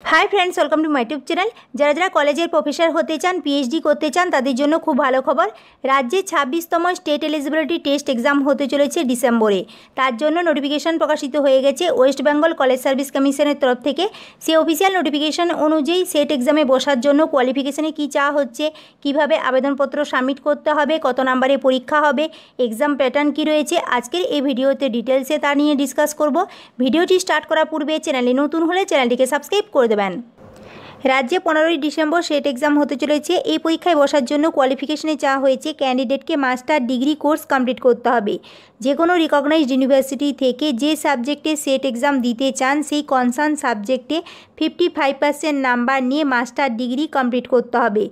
High friends welcome to my YouTube channel. जरा जरा कलेजर professor होते चान पीएचडी करते चान तादेर जोन्नो खूब भालो खबर। राज्ये 26तम स्टेट एलिजिबिलिटी टेस्ट एग्जाम होते चलेছে डिसेम्बरे। तार जोन्नो नोटिफिकेशन प्रकाशित হয়ে গেছে ওয়েস্ট বেঙ্গল কলেজ সার্ভিস কমিশনের তরফ থেকে। সেই অফিসিয়াল নোটিফিকেশন অনুযায়ী সেট এক্সামে বসার জন্য কোয়ালিফিকেশনে কী চাওয়া হচ্ছে, কিভাবে আবেদনপত্র সাবমিট করতে হবে, কত নম্বরে পরীক্ষা হবে, এক্সাম প্যাটার্ন কী রয়েছে, আজকের এই ভিডিওতে ডিটেলসে তা নিয়ে ডিসকাস করব। ভিডিওটি স্টার্ট করার পূর্বে চ্যানেলে নতুন হলে চ্যানেলটিকে সাবস্ক্রাইব করে দেবেন। राज्य 15 डिसेम्बर सेट एग्जाम होते चलेছে। এই পরীক্ষায় বসার জন্য কোয়ালিফিকেশনে চাওয়া হয়েছে ক্যান্ডিডেটকে মাস্টার ডিগ্রি কোর্স কমপ্লিট করতে হবে। যে কোনো রিকগনাইজড ইউনিভার্সিটি থেকে যে সাবজেক্টে সেট এক্সাম দিতে চান সেই কনসার্ন সাবজেক্টে 55% নাম্বার নিয়ে মাস্টার ডিগ্রি কমপ্লিট করতে হবে।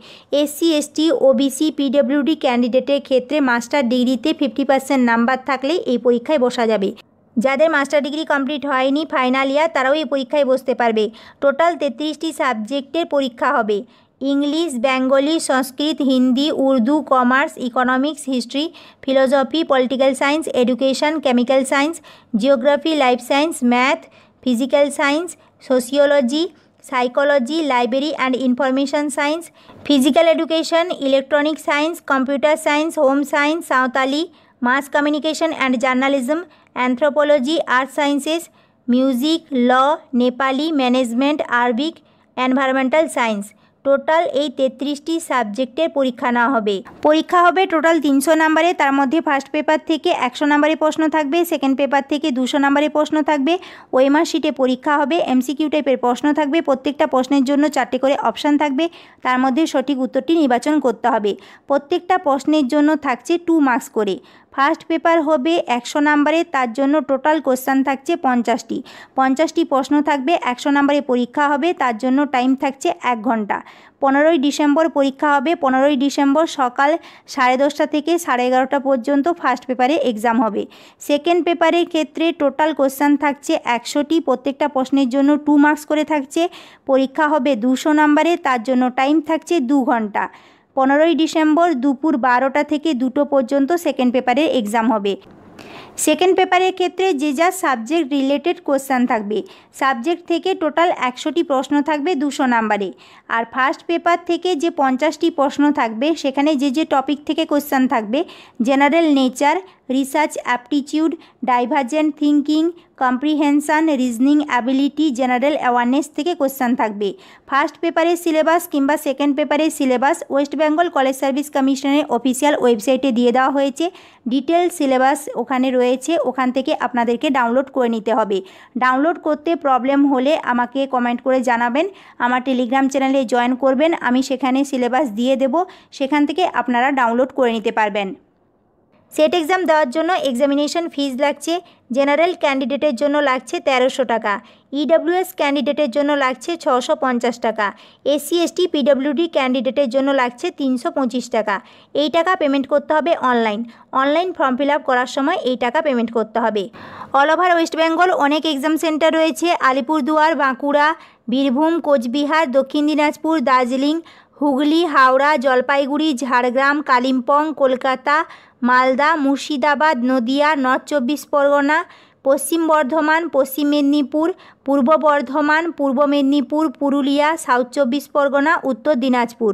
এসসি এসটি ওবিসি পিডব্লিউডি ক্যান্ডিডেটের ক্ষেত্রে মাস্টার ডিগ্রিতে 50% নাম্বার থাকলে এই পরীক্ষায় বসা যাবে। যাদের মাস্টার ডিগ্রি কমপ্লিট হয়নি ফাইনাল ইয়ার তারাও এই পরীক্ষায় বসতে পারবে। টোটাল 33টি সাবজেক্টের পরীক্ষা হবে। English, Bengali, Sanskrit, Hindi, Urdu, commerce, economics, history, philosophy, political science, education, chemical science, geography, life science, math, physical science, sociology, psychology, library and information science, physical education, electronic science, computer science, home science, Santali, mass communication and journalism, anthropology, earth sciences, music, law, Nepali, management, Arabic, environmental science. Total এই 33টি সাবজেক্টের পরীক্ষা নেওয়া হবে। পরীক্ষা হবে total 300 নম্বরে। তার মধ্যে ফার্স্ট পেপার থেকে 100 নম্বরে প্রশ্ন থাকবে, সেকেন্ড পেপার থেকে 200 নম্বরে প্রশ্ন থাকবে, ওএমআর শিটে পরীক্ষা হবে, এমসিকিউ টাইপের প্রশ্ন থাকবে। প্রত্যেকটা প্রশ্নের জন্য 4টে করে অপশান থাকবে, তার মধ্যে সঠিক উত্তরটি নির্বাচন করতে হবে। প্রত্যেকটা প্রশ্নের জন্য থাকছে 2 মার্কস করে। ফার্স্ট পেপার হবে 100 নম্বরে, তার জন্য টোটাল কোশ্চেন থাকছে 50টি প্রশ্ন থাকবে। 100 নম্বরে পরীক্ষা হবে, তার জন্য টাইম থাকছে 1 ঘন্টা। 15ই ডিসেম্বর পরীক্ষা হবে। 15ই ডিসেম্বর সকাল 10:30টা থেকে 11:30টা পর্যন্ত ফার্স্ট পেপারে এক্সাম হবে। সেকেন্ড পেপারের ক্ষেত্রে টোটাল কোশ্চেন থাকছে 100টি। প্রত্যেকটা প্রশ্নের জন্য 2 মার্কস করে থাকছে। পরীক্ষা হবে 200 নম্বরে, তার জন্য টাইম থাকছে 2 ঘন্টা। 15ই ডিসেম্বর দুপুর 12টা থেকে 2টো পর্যন্ত সেকেন্ড পেপারের এক্সাম হবে। সেকেন্ড পেপারের ক্ষেত্রে যে যা সাবজেক্ট রিলেটেড কোশ্চেন থাকবে। সাবজেক্ট থেকে টোটাল 100টি প্রশ্ন থাকবে 200 নম্বরে। আর ফার্স্ট পেপার থেকে যে 50টি প্রশ্ন থাকবে সেখানে যে টপিক থেকে কোশ্চেন থাকবে, general nature, research aptitude, divergent thinking, comprehension, reasoning ability, general awareness থেকে কোশ্চেন থাকবে। ফার্স্ট পেপারের সিলেবাস কিংবা সেকেন্ড পেপারের syllabus West Bengal college service কমিশনের অফিসিয়াল ওয়েবসাইটে দিয়ে দেওয়া হয়েছে। ডিটেল সিলেবাস ওখানে রয়েছে, ওখান থেকে আপনাদেরকে ডাউনলোড করে নিতে হবে। ডাউনলোড করতে প্রবলেম হলে আমাকে কমেন্ট করে জানাবেন, আমার টেলিগ্রাম চ্যানেলে জয়েন করবেন, আমি সেখানে সিলেবাস দিয়ে দেব, সেখান থেকে আপনারা ডাউনলোড করে নিতে পারবেন। সেট এক্সাম দেওয়ার জন্য এক্সামিনেশন ফিজ লাগছে। জেনারেল ক্যান্ডিডেটের জন্য লাগছে 1300 টাকা, ইডব্লিউএস ক্যান্ডিডেটের জন্য লাগছে 650 টাকা, এসসি এসটি পিডব্লিউডি ক্যান্ডিডেটের জন্য লাগছে 325 টাকা। এই টাকা পেমেন্ট করতে হবে অনলাইন ফর্ম ফিল আপ করার সময় এই টাকা পেমেন্ট করতে হবে। অল ওভার ওয়েস্ট বেঙ্গল অনেক এক্সাম সেন্টার রয়েছে। আলিপুরদুয়ার, বাঁকুড়া, বীরভূম, কোচবিহার, দক্ষিণ দিনাজপুর, দার্জিলিং, হুগলি, হাওড়া, জলপাইগুড়ি, ঝাড়গ্রাম, কালিম্পং, কলকাতা, মালদা, মুর্শিদাবাদ, নদিয়া, নর্থ 24 পরগনা, পশ্চিম বর্ধমান, পশ্চিম মেদিনীপুর, পূর্ব বর্ধমান, পূর্ব মেদিনীপুর, পুরুলিয়া, সাউথ 24 পরগনা, উত্তর দিনাজপুর।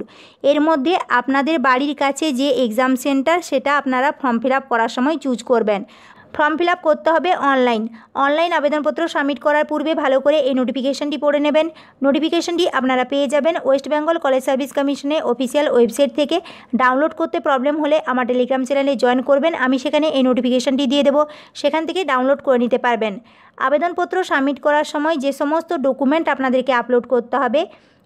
এর মধ্যে আপনাদের বাড়ির কাছে যে এক্সাম সেন্টার সেটা আপনারা ফর্ম ফিল আপ করার সময় চুজ করবেন। ফর্ম ফিল আপ করতে হবে অনলাইন আবেদনপত্র সাবমিট করার পূর্বে ভালো করে এই নোটিফিকেশনটি পড়ে নেবেন। নোটিফিকেশনটি আপনারা পেয়ে যাবেন ওয়েস্ট বেঙ্গল কলেজ সার্ভিস কমিশনের অফিসিয়াল ওয়েবসাইট থেকে। ডাউনলোড করতে প্রবলেম হলে আমার টেলিগ্রাম চ্যানেলে জয়েন করবেন, আমি সেখানে এই নোটিফিকেশনটি দিয়ে দেবো, সেখান থেকে ডাউনলোড করে নিতে পারবেন। আবেদনপত্র সাবমিট করার সময় যে সমস্ত ডকুমেন্ট আপনাদেরকে আপলোড করতে হবে,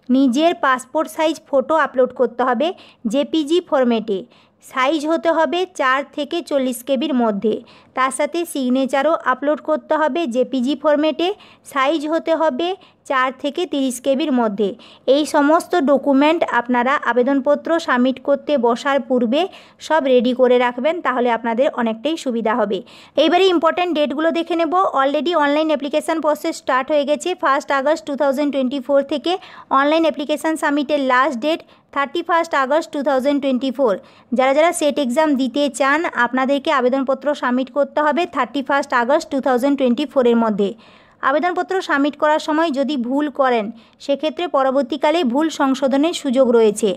নিজের পাসপোর্ট সাইজ ফটো আপলোড করতে হবে জেপিজি ফরম্যাটে। সাইজ হতে হবে 4 থেকে 40 কেবির মধ্যে। তার সাথে সিগনেচারও আপলোড করতে হবে জেপিজি ফরম্যাটে। সাইজ হতে হবে 4 থেকে 30 কেবির মধ্যে। এই সমস্ত ডকুমেন্ট আপনারা আবেদনপত্র সাবমিট করতে বসার পূর্বে সব রেডি করে রাখবেন, তাহলে আপনাদের অনেকটাই সুবিধা হবে। এইবারে ইম্পর্ট্যান্ট ডেটগুলো দেখে নেব। Already online application process start হয়ে গেছে। 1 আগস্ট 2024 থেকে অনলাইন অ্যাপ্লিকেশান সাবমিটের লাস্ট ডেট 31 আগস্ট 2024। যারা যারা সেট এক্সাম দিতে চান আপনাদেরকে আবেদনপত্র সাবমিট করতে হবে 31 আগস্ট 2024 মধ্যে। আবেদনপত্র সাবমিট করার সময় যদি ভুল করেন সেক্ষেত্রে পরবর্তীকালে ভুল সংশোধনের সুযোগ রয়েছে।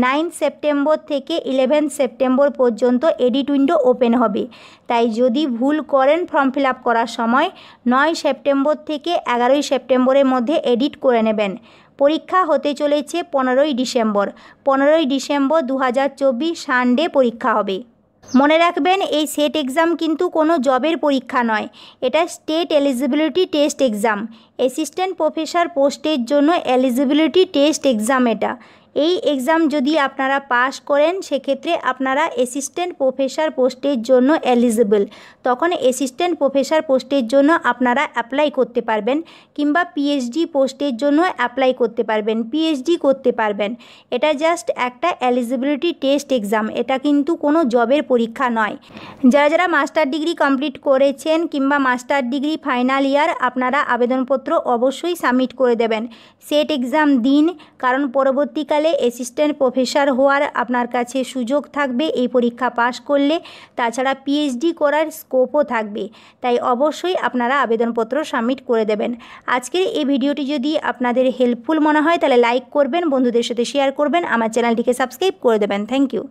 9 সেপ্টেম্বর থেকে 11 সেপ্টেম্বর পর্যন্ত এডিট উইন্ডো ওপেন হবে। তাই যদি ভুল করেন ফর্ম ফিল আপ করার সময় 9 সেপ্টেম্বর থেকে 11 সেপ্টেম্বরের মধ্যে এডিট করে নেবেন। পরীক্ষা হতে চলেছে 15 ডিসেম্বর। 15 ডিসেম্বর 2024 সানডে পরীক্ষা হবে। মনে রাখবেন এই সেট এক্সাম কিন্তু কোনো জবের পরীক্ষা নয়, এটা state eligibility test exam. Assistant professor পোস্টের জন্য এলিজিবিলিটি টেস্ট এক্সাম এটা। এই এক্সাম যদি আপনারা পাস করেন সেক্ষেত্রে আপনারা অ্যাসিস্ট্যান্ট প্রফেসর পোস্টের জন্য এলিজিবল। তখন অ্যাসিস্ট্যান্ট প্রফেসর পোস্টের জন্য আপনারা অ্যাপ্লাই করতে পারবেন কিংবা পিএইচডি পোস্টের জন্য অ্যাপ্লাই করতে পারবেন, পিএইচডি করতে পারবেন। এটা জাস্ট একটা এলিজিবিলিটি টেস্ট এক্সাম, এটা কিন্তু কোনো জবের পরীক্ষা নয়। যারা যারা মাস্টার ডিগ্রি কমপ্লিট করেছেন কিংবা মাস্টার ডিগ্রি ফাইনাল ইয়ার আপনারা আবেদনপত্র অবশ্যই সাবমিট করে দেবেন। সেট এক্সাম দিন, কারণ পরবর্তীকালে অ্যাসিস্ট্যান্ট প্রফেসর হওয়ার আপনার কাছে সুযোগ থাকবে এই পরীক্ষা পাস করলে। তাছাড়া পিএইচডি করার স্কোপও থাকবে। তাই অবশ্যই আপনারা আবেদনপত্র সাবমিট করে দেবেন। আজকের এই ভিডিওটি যদি আপনাদের হেল্পফুল মনে হয় তাহলে লাইক করবেন, বন্ধুদের সাথে শেয়ার করবেন, আমার চ্যানেলটিকে সাবস্ক্রাইব করে দেবেন। Thank you.